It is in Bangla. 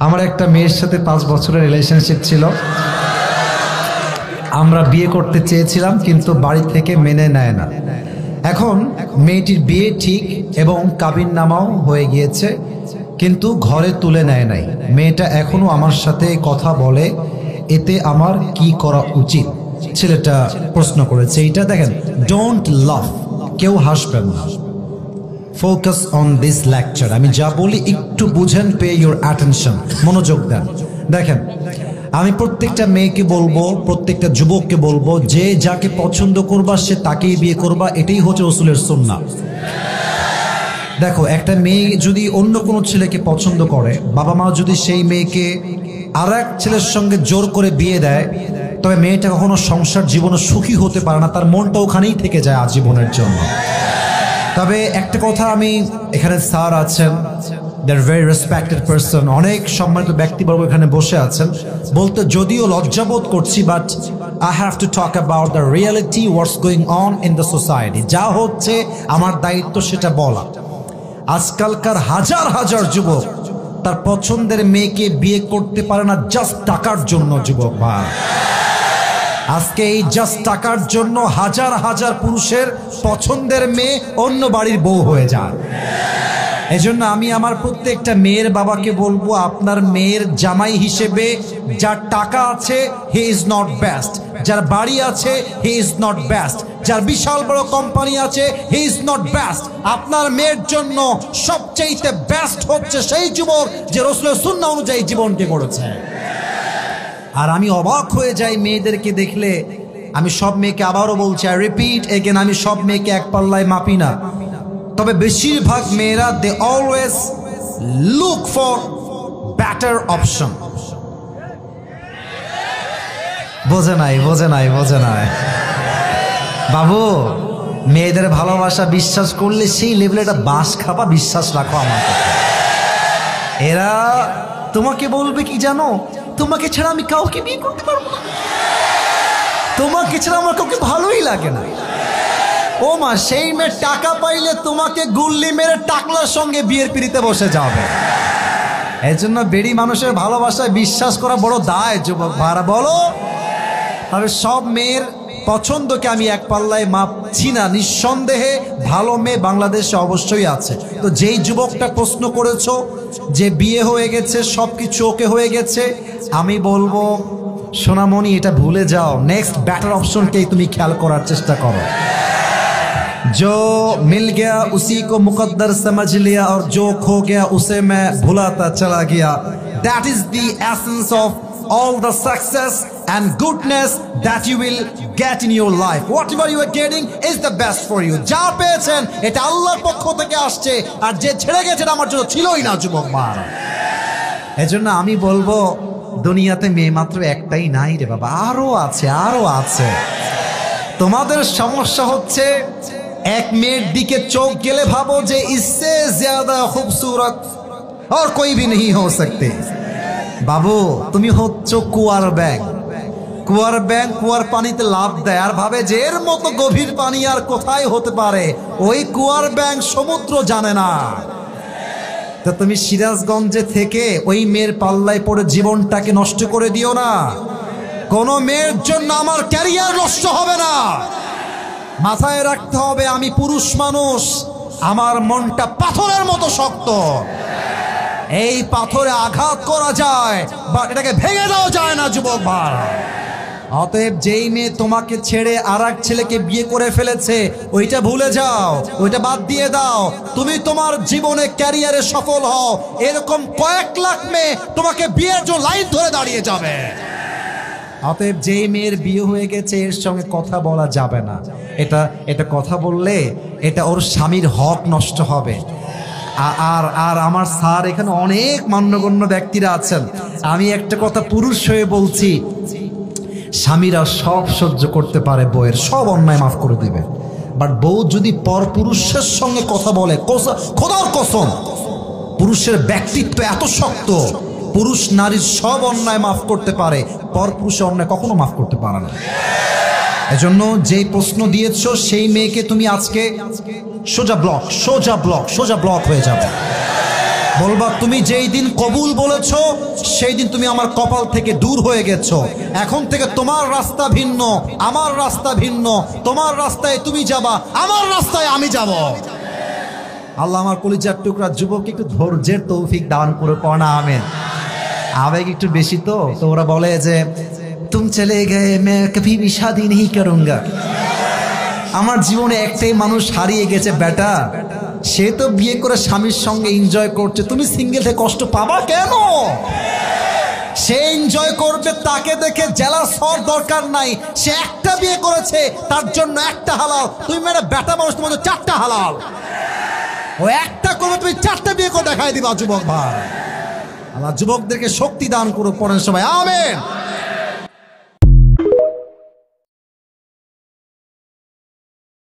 আমার একটা মেয়ের সাথে 5 বছরের রিলেশনশিপ ছিল। আমরা বিয়ে করতে চেয়েছিলাম কিন্তু বাড়ি থেকে মেনে নেয় না। এখন মেয়েটির বিয়ে ঠিক এবং কাবিননামাও হয়ে গিয়েছে, কিন্তু ঘরে তুলে নেয় নাই। মেয়েটা এখনো আমার সাথে কথা বলে, এতে আমার কি করা উচিত? ছেলেটা প্রশ্ন করেছে। এইটা দেখেন, ডোন্ট লাভ, কেউ হাসবেন না। Focus on this lecture. আমি যা বলি একটু বুঝেন, পে ইউর অ্যাটেনশন, মনোযোগ দেন। দেখেন, আমি প্রত্যেকটা মেয়েকে বলবো, প্রত্যেকটা যুবককে বলবো, যে যাকে পছন্দ করবা সে তাকেই বিয়ে করবা। এটাই হচ্ছে রাসূলের সুন্নাহ। দেখো, একটা মেয়ে যদি অন্য কোনো ছেলেকে পছন্দ করে, বাবা মা যদি সেই মেয়েকে আর এক ছেলের সঙ্গে জোর করে বিয়ে দেয়, তবে মেয়েটা কখনো সংসার জীবনে সুখী হতে পারে না, তার মনটা ওখানেই থেকে যায় আজীবনের জন্য। তবে একটা কথা, আমি এখানে স্যার আছেন, দে আর ভেরি রেসপেক্টেড পারসন, অনেক সম্মানিত ব্যক্তিবর্গ এখানে বসে আছেন, বলতে যদিও লজ্জাবোধ করছি, but I have to talk about the reality, what's going on in the society. যা হচ্ছে আমার দায়িত্ব সেটা বলা। আজকালকার হাজার হাজার যুবক তার পছন্দের মেয়েকে বিয়ে করতে পারে না জাস্ট টাকার জন্য। যুবক ভাই, আজকে এই জাস্ট টাকার জন্য হাজার হাজার পুরুষের পছন্দের মেয়ে অন্য বাড়ির বউ হয়ে যায়। এজন্য আমি আমার প্রত্যেকটা মেয়ের বাবাকে বলবো, আপনার মেয়ের জামাই হিসেবে যার টাকা আছে হি ইজ নট বেস্ট, যার বাড়ি আছে হি ইজ নট বেস্ট, যার বিশাল বড় কোম্পানি আছে হি ইজ নট বেস্ট। আপনার মেয়ের জন্য সবচেয়ে বেস্ট হচ্ছে সেই যুবক যে রাসূলের সুন্নাহ অনুযায়ী জীবনকে গড়েছে। আর আমি অবাক হয়ে যাই মেয়েদেরকে দেখলে। আমি সব মেয়েকে আবারও বলছি, আই রিপিট এগেন, আমি সব মেয়েকে এক পাল্লায় মাপি না, তবে বেশিরভাগ মেয়েরা they always look for better option. বোঝে নাই, বোঝে নাই, বোঝে নাই বাবু। মেয়েদের ভালোবাসা বিশ্বাস করলে সেই লেভেলে একটা বাস খাবা, বিশ্বাস রাখো আমার কথা। এরা তোমাকে বলবে কি জানো, তোমাকে ছাড়া আমি কাউকে বিয়ে করতে পারবো না, তোমাকে ছাড়া আমার কাউকে ভালোই লাগে না। ও মা, সেই মেয়ে টাকা পাইলে তোমাকে গুল্লি মেরে টাকলার সঙ্গে বিয়ের পিড়িতে বসে যাবে। এই জন্য বেড়ি মানুষের ভালোবাসায় বিশ্বাস করা বড় দায়। যুবক ভাড়া বলো, তবে সব মেয়ের পছন্দকে আমি এক পাল্লায় মাপছি না। নিঃসন্দেহে ভালো মেয়ে বাংলাদেশে অবশ্যই আছে। তো যেই যুবকটা প্রশ্ন করেছো যে বিয়ে হয়ে গেছে, সব কিছু ওকে হয়ে গেছে, আমি বলবো সোনামণি, এটা ভুলে যাও। নেক্সট বেটার অপশনকেই তুমি খেয়াল করার চেষ্টা করো। जो मिल गया उसी को मुकद्दर समझ लिया और जो खो गया उसे मैं भुलाता चला गया। That is the essence of all the success and goodness that you will get in your life. Whatever you are getting is the best for you. যা পেয়েছেন এটা আল্লাহর পক্ষ থেকে আসছে, আর যে ছেড়ে গেছেন আমার জন্য ছিলই না। যুবক মা, এজন্য আমি বলবো দুনিয়াতে মেয়ে মাত্র একটাই নাই রে বাবা, আরো আছে, আরো আছে। তোমাদের সমস্যা হচ্ছে এক মেয়ের দিকে চোখ গেলে ভাবো যে ইসসে জ্যাদা খুবসুরত और कोई भी नहीं हो सकते। বাবু, তুমি হচ্ছ কুয়ার ব্যাং। কুয়ার ব্যাং কুয়ার পানিতে লাফ দেয় আর ভাবে যে এর মতো গভীর পানি আর কোথায় হতে পারে। ওই কুয়ার ব্যাং সমুদ্র জানে না। তো তুমি সিরাজগঞ্জে থেকে ওই মেয়ের পাল্লায় পড়ে জীবনটাকে নষ্ট করে দিও না। কোন মেয়ের জন্য আমার ক্যারিয়ার নষ্ট হবে না। মাথায় রাখতে হবে, আমি পুরুষ মানুষ, আমার মনটা পাথরের মতো শক্ত। এই পাথরে আঘাত করা যায়, বাট এটাকে ভেঙে দেওয়া যায় না। যুবক ভাই, অতএব যেই মেয়ে তোমাকে ছেড়ে আর এক ছেলেকে বিয়ে করে ফেলেছে, ওইটা ভুলে যাও, ওইটা বাদ দিয়ে দাও। তুমি তোমার জীবনে ক্যারিয়ারে সফল হও। এরকম কয়েক লাখ মেয়ে তোমাকে বিয়ের জন্য লাইন ধরে দাঁড়িয়ে যাবে। অতএব যেই মেয়ের বিয়ে হয়ে গেছে এর সঙ্গে কথা বলা যাবে না। এটা কথা বললে এটা ওর স্বামীর হক নষ্ট হবে। আর আমার স্যার এখানে অনেক মান্যগণ্য ব্যক্তিরা আছেন, আমি একটা কথা পুরুষ হয়ে বলছি, স্বামীরা সব সহ্য করতে পারে, বউয়ের সব অন্যায় মাফ করে দিবে। বাট বউ যদি পর পুরুষের সঙ্গে কথা বলে, খোদার কসম, পুরুষের ব্যক্তিত্ব এত শক্ত, পুরুষ নারীর সব অন্যায় মাফ করতে পারে, পর পুরুষের অন্যায় কখনো মাফ করতে পারে না। এজন্য যেই প্রশ্ন দিয়েছো সেই মেয়েকে তুমি আজকে সোজা ব্লক হয়ে যাবে। বলবা তুমি যেই দিন কবুল বলেছো সেই দিন তুমি আমার কপাল থেকে দূর হয়ে গেছো। এখন থেকে তোমার রাস্তা ভিন্ন, আমার রাস্তা ভিন্ন। তোমার রাস্তায় তুমি যাবা, আমার রাস্তায় আমি যাব। আল্লাহ আমার কলিজার টুকরা যুবককে একটু ধৈর্যের তৌফিক দান করে পড়া আমিন। আবেগ একটু বেশি তো ওরা বলে যে তুম চলে গয়ে मैं कभी भी शादी नहीं करूंगा। আমার জীবনে একটাই মানুষ হারিয়ে গেছে বেটা, সে তো বিয়ে করে স্বামীর সঙ্গে এনজয় করছে, তুমি সিঙ্গেল থেকে কষ্ট পাবা কেন? সে এনজয় করবে, তাকে দেখে জেলাস হওয়ার দরকার নাই। সে একটা বিয়ে করেছে, তার জন্য একটা হালাল। তুমি মেয়েরা বেটা মানুষ, তোমার চারটা হালাল। ও একটা করবে, তুমি চারটা বিয়ে করে দেখাই দিবা। যুবক ভাই, আল্লাহ যুবকদেরকে শক্তি দান করো, পড়েন সবাই আমিন।